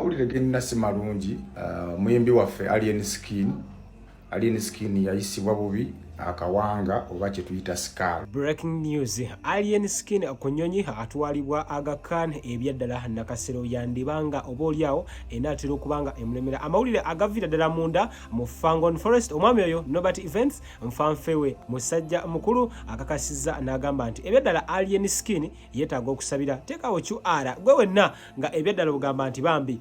amawulire gennasi malungi muyimbi waffe Alien Skin yayisibwa bubi akawanga oba kye tuyita skull. Breaking news. Alien Skin ku nnyonyi atwalibwa Aga Khan ebyaddala nakasero yandibanga oboolyawo enaatera okubanga emulemera. Amawulire agavira ddala munda mu Fangon Forest. Omwami oyo Nobert Events nfanfewe musajja mukulu akakasizza n'agamba nti ebyaddala Alien Skin yeetaaga okusabira teekawo QR gwe wenna nga ebyaddala bugamba nti bambi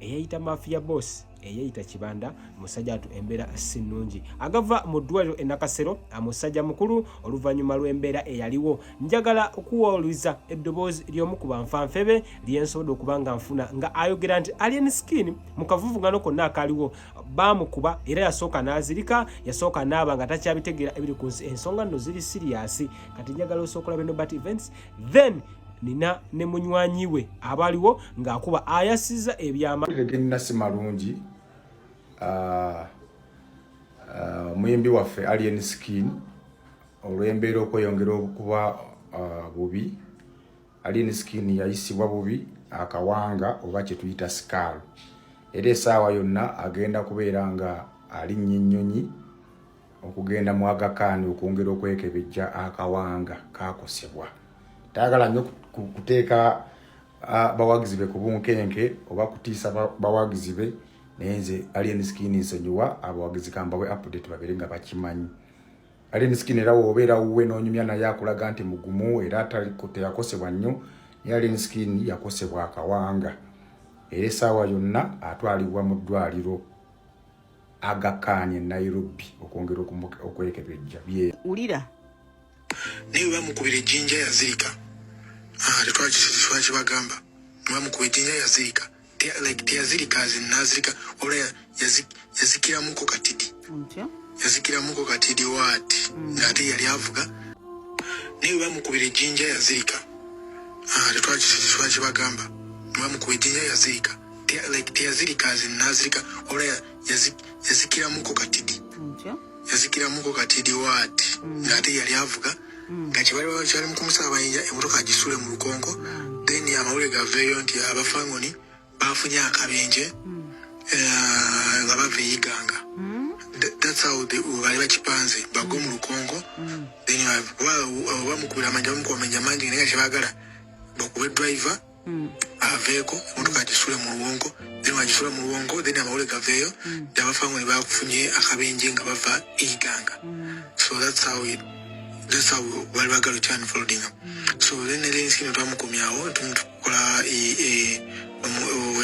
eyayita mafia boss eyayita kibanda musajja atu embeera sinnungi agava mu ddwaliro enakasero amusajja mukulu oluvannyuma lw'embeera eyaliwo. Njagala okuwauliza eddoboozi ly'omukuba nfanfebe lyensobodde okubanga nfuna nga ayogera nti Alien Skin mu kavuvungano konna akaliwo baamukuba era yasooka n'azirika yasooka n'aba nga takyabitegeera ebiri ku nsi ensonga nno ziri siriyasi. Kati njagala osooka olabe Nobert Events then nina ne munywanyi we abaliwo ng'akuba ayasizza ebyama gennasi malungi muyimbi waffe Alien Skin olw'embeera okweyongera okuba bubi. Alien Skin yayisibwa bubi akawanga oba kye tuyita skull. Era essaawa yonna agenda kubeera nga alinnya ennyonyi okugenda mu Aga Khan okwongera okwekebejja akawanga kakosebwa. Tayagala nnyo kuteeka bawagizi be ku bunkenke oba kutiisa bawagizi be naye nze Alien Skin nsonyiwa abawagizi kambawe update babere nga bakimanyi. Alien Skin era wobeera wuwe n'onyumya naye akulaga nti mugumu era teyakosebwa nnyo. Alien Skin yakosebwa akawanga era essaawa yonna atwalibwa mu ddwaliro Aga Khan e Nairobi okwongera okwekebejja bye ulira naye bamukubira ejjinja yazirika tetwakibagamba bamukubira ejjinja yazirika teyazirika nazirika ola yazikiramuko katidi yazikiramuko katidi waati ng'ate yali avuga naye bamukubira ejjinja yazirika tetwakibagamba bamukubira ejjinja yazirika teyazirika nazirika ola yazikiramuko katidi yazikiramuko katidi waati ng'ate yali avuga nga kyali mu kumusa abayinja emmotoka agisule mu lukonko then amawulire gaveeyo nti abafangoni bafunye akabenje nga bava eyiganga. That's how bali bakipanze bagwa mu lukonko then bamukubira amanja bamukuba mangi naye kyebagala bakube driver aveeko emmotoka agisule mu luwonko then agisula mu luwonko then amawulire gaveeyo nti abafangoni bafunye akabenje nga bava eyiganga. So that's how bali bagala unfolding. So then Alien Skin twamukomyawo tumukola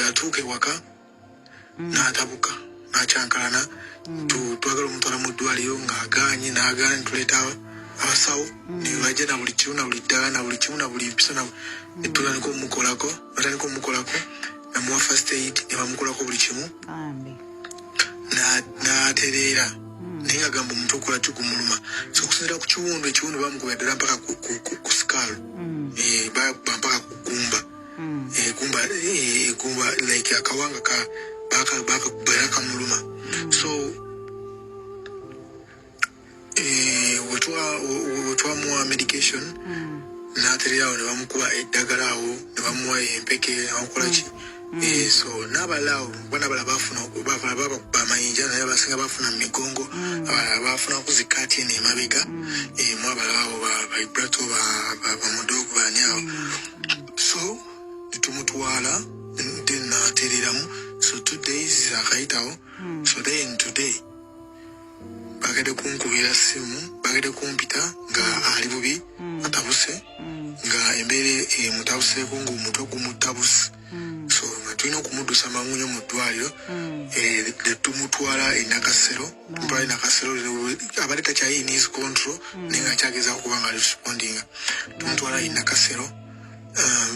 yatuuka ewaka n'atabuka n'akyankalana twagala omutwala mu ddwaliro ng'agaanye n'agaana nituleeta abasawo ne bajja na buli kimu na buli ddala na buli kimu na buli mpisa netutandika omukolako namuwa first aid ne bamukolako buli kimu n'atereera naye agamba omuntu okola kigumuluma. So okusinziira ku ekiwundu bamukuba ddala mpaka ku skull mpaka ku gumba like akawanga baka kamuluma. So wetwamuwa medication n'aterera awo ne bamukuba eddagala awo ne bamuwa empeke amukolaki. So n'abalaawo banabala bafuna bakuba amayinja naye basinga bafuna mu migongo abalala bafuna kuzikaati eno emabega mu abalaawo baibrato bamudogo bani awo. So tumutwala then n'atereramu. So 2 days akayitawo. So then today bagende kunkubira simu bagende kumpita nga ali bubi atabuse nga embeera emutabuseeko ng'omutwe gumutabuse. So nga tulina okumuddusa mangunyo mu ddwaliro tumutwala enakasero abadde takyayina his control naye nga akyageza okuba nga respondinga. Tumutwala enakasero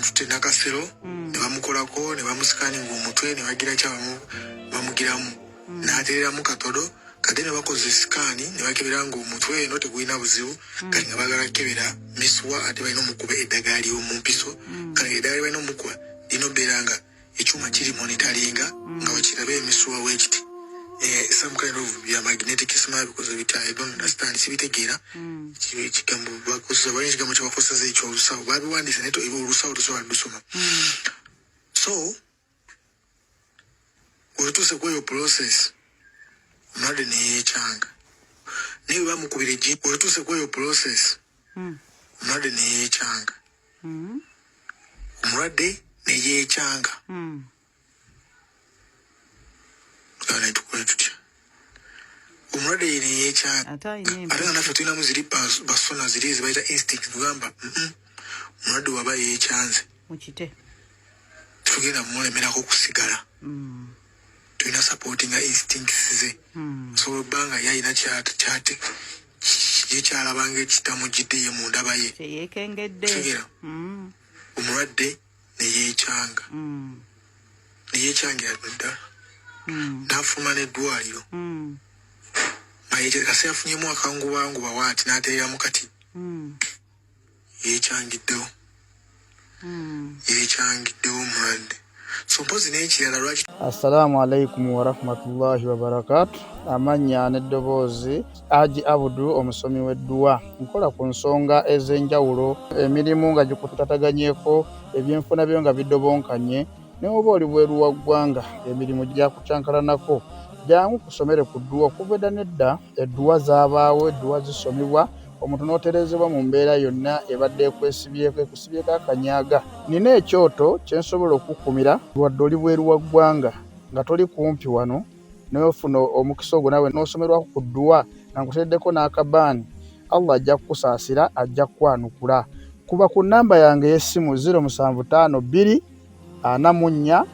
tutenakasero ne bamukolako ne bamusikaninga omutwe ne bagira kyabamu bamugiramu n'atereramu katodo kade ne bakoze sikaani ne bakebera nga omutwe eno tegulina buzibu kati nga bagala kebera miswa ate balina omukuba eddagala ly'omu mpiso kale eddagala balina omukuba lino beera nga ekyuma kiri monitoringa nga bakirabe emiswa wekiti some kind of magnetic smile because of it I don't understand sibitegeera kigambo bakozesa balinzi kigambo kyebakozesa ekyolusawo babiwandiisa naye olusawo tosobola lusoma. So Wetuse kweyo process. Omulwadde ne yeekyanga. Naye bamukubira ejjini. Wetuse kweyo process. Omulwadde ne yeekyanga. Omulwadde ne yeekyanga. Kana tukole tutya. Omulwadde ne yeekyanga. Ate nga naffe tulinamu ziri basona ziri zibayita instinct kugamba omulwadde waba yeekyanze. Mukite. Tugenda mulemerako kusigala. Tulina supporting instincts ze. So banga yayina kyate yekyalabanga ekitamu gidde mu ndaba ye. Yeekengedde. Tegera. Omulwadde ne yeekyanga. Ne yeekyangira ddala. N'afuluma n'eddwaliro. Kasi yafunyemu akangubanguba waati n'ateeramu kati. Yeekyangiddewo. Yeekyangiddewo omulwadde. So mpozi n'ekirala lwaki. Assalamu alaikum wa rahmatullahi wa barakatuh. Amanya n'eddoboozi Haji Abudu omusomi w'edduwa. Nkola ku nsonga ez'enjawulo, emirimu nga gikutataganyeko, ebyenfuna byo nga bidobonkanye, ne oba oli bweru wa ggwanga emirimu gyakucankalanako. Jangu kusomere ku dduwa okuva edda nedda edduwa zaabaawo, edduwa zisomibwa, omuntu n'oterezebwa mu mbeera yonna ebadde ekusibyeko akanyaaga. Nina ekyoto kye nsobola okukumira wadde oli bweru wa ggwanga nga toli kumpi wano n'ofuna omukisa ogwo nawe n'osomerwako ku dduwa nga nkuteddeko n'akabaani. Allah ajja kukusaasira, ajja kukwanukula. Kuba ku nnamba yange y'essimu 075 2 44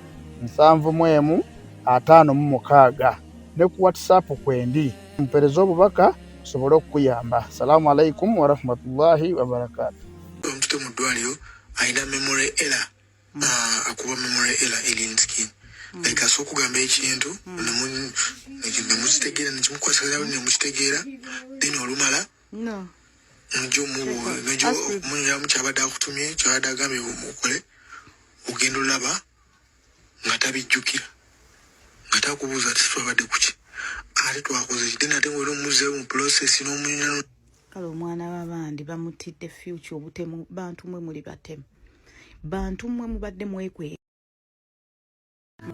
7 ne ku WhatsApp kwendi. Mpereza obubaka sobole okuyamba. Assalamu alaikum wa rahmatullahi wa barakatuh. Omuntu mu ddwaliro ayina memory error. Akuba memory error alien skin. Like asooka okugamba ekintu nemukitegeera nekimukwasagalawo nemukitegeera then olumala munyiramu kyabadde akutumye kyabadde agambye mukole ogenda olaba nga tabijjukira nga takubuuza ati twabadde kuki ate twakoze kiti ate ng'oli omuzeewo mu process n'omunyana. Kale omwana w'abandi bamutidde future obutemu. Bantu mwe muli batemu, bantu mwe mubadde mwekwe.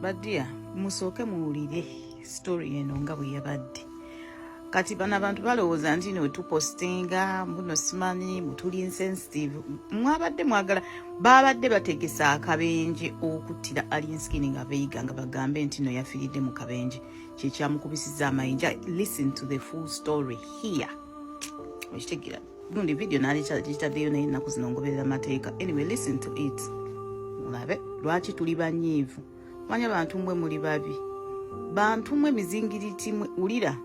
Badia musooke muwulire story eno nga bwe yabadde. Kati bano abantu balowooza nti no tupostinga muno simanyi mutuli insensitive. Mwabadde mwagala babadde bategesa akabenje okuttira alien skin nga beyiga nga bagambe nti no yafiiridde mu kabenje kyekyamukubisiza amayinja. Listen to the full story here. Okitegera gundi video nalitaddeyo naye ennaku zino ngoberera amateeka. Anyway, listen to it. Mulabe lwaki tuli banyiivu. Manya bantu mwe muli babi, bantu mwe mizingiriti mwe ulira.